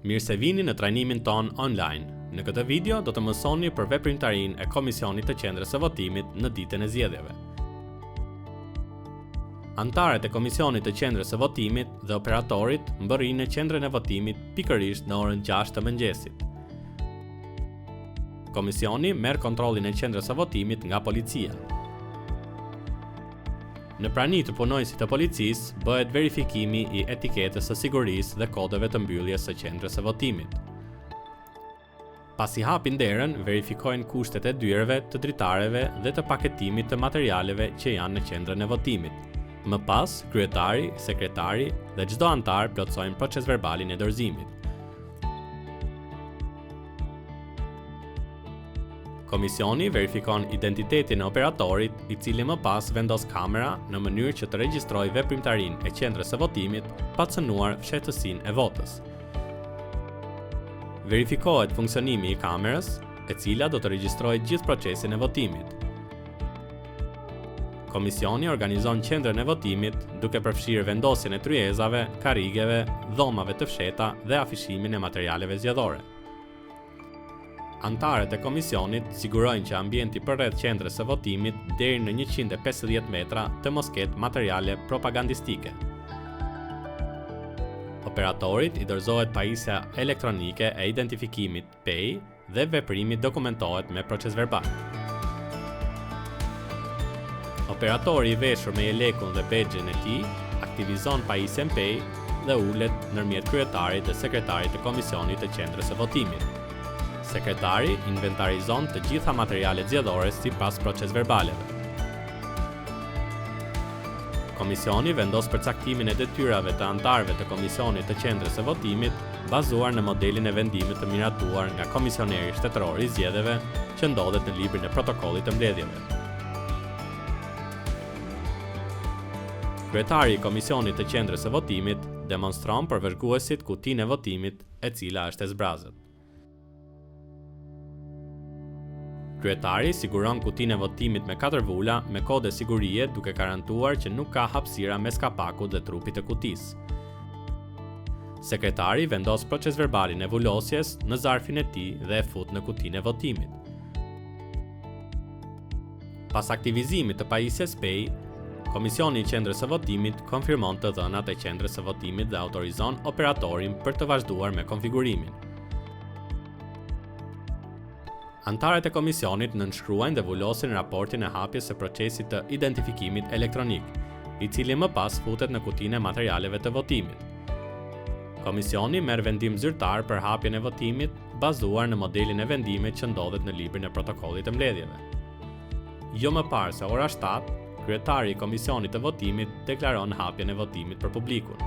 Mirë se vini në trajnimin ton online. Në këtë video do të mësoni për veprimtarinë e Komisionit të Qendrës së Votimit në ditën e zgjedhjeve. Antarët e Komisionit të Qendrës së Votimit dhe operatorit mbërrinë në qendrën e votimit pikërisht në orën 6 të mëngjesit. Komisioni merr kontrollin e qendrës së votimit nga policia. Në prani të punonjësit të policisë bëhet verifikimi i etiketës së sigurisë dhe kodeve të mbylljes së qendrës së votimit. Pasi hapin derën, verifikojnë kushtet e dyreve, të dritareve dhe të paketimit të materialeve që janë në qendrën e votimit. Më pas, kryetari, sekretari dhe çdo antar plotësojnë procesverbalin e dorëzimit. Komisioni verifikon identitetin e operatorit, i cili më pas vendos kamera në mënyrë që të regjistrojë veprimtarinë e qendrës së votimit pa cënuar fshehtësinë e votës. Verifikohet funksionimi i kamerës, e cila do të regjistrojë gjithë procesin e votimit. Komisioni organizon qendrën e votimit duke përfshirë vendosjen e tryezave, karrigeve, dhomave të fshehta dhe afishimin e materialeve zgjedhore. Antarët e komisionit sigurojnë që ambienti përreth qendrës së votimit deri në 150 metra të mos ketë materiale propagandistike. Operatorit i dorëzohet pajisja elektronike e identifikimit PEI dhe veprimi dokumentohet me procesverbal. Operatori i veshur me jelekun dhe badge-in e tij aktivizon pajisjen PEI dhe ulet ndërmjet kryetarit dhe sekretarit të komisionit të qendrës së votimit. Sekretari inventarizon të gjitha materialet zgjedhore sipas procesverbaleve. Komisioni vendos përcaktimin e detyrave të antarëve të Komisionit të Qendrës së Votimit bazuar në modelin e vendimit të miratuar nga Komisioneri Shtetëror i Zgjedhjeve që ndodhet në librin e protokollit të mbledhjeve. Kryetari i Komisionit të Qendrës së Votimit demonstron për vëzhguesit kutinë e votimit, e cila është e zbrazët. Kryetari siguron kutinë e votimit me 4 vula me kode sigurie duke garantuar që nuk ka hapësira mes kapakut dhe trupit të kutisë. Sekretari vendos procesverbalin e vulosjes në zarfin e tij dhe e fut në kutinë e votimit. Pas aktivizimit të pajisjes PEI, Komisioni i Qendrës së Votimit konfirmon të dhënat e Qendrës së Votimit dhe autorizon operatorin për të vazhduar me konfigurimin. Antarët e komisionit nënshkruajnë dhe vulosin raportin e hapjes së procesit të identifikimit elektronik, i cili më pas futet në kutinë e materialeve të votimit. Komisioni merr vendim zyrtar për hapjen e votimit bazuar në modelin e vendimit që ndodhet në librin e protokollit të mbledhjeve. Jo më parë se ora 7, kryetari i Komisionit të Votimit deklaron hapjen e votimit për publikun.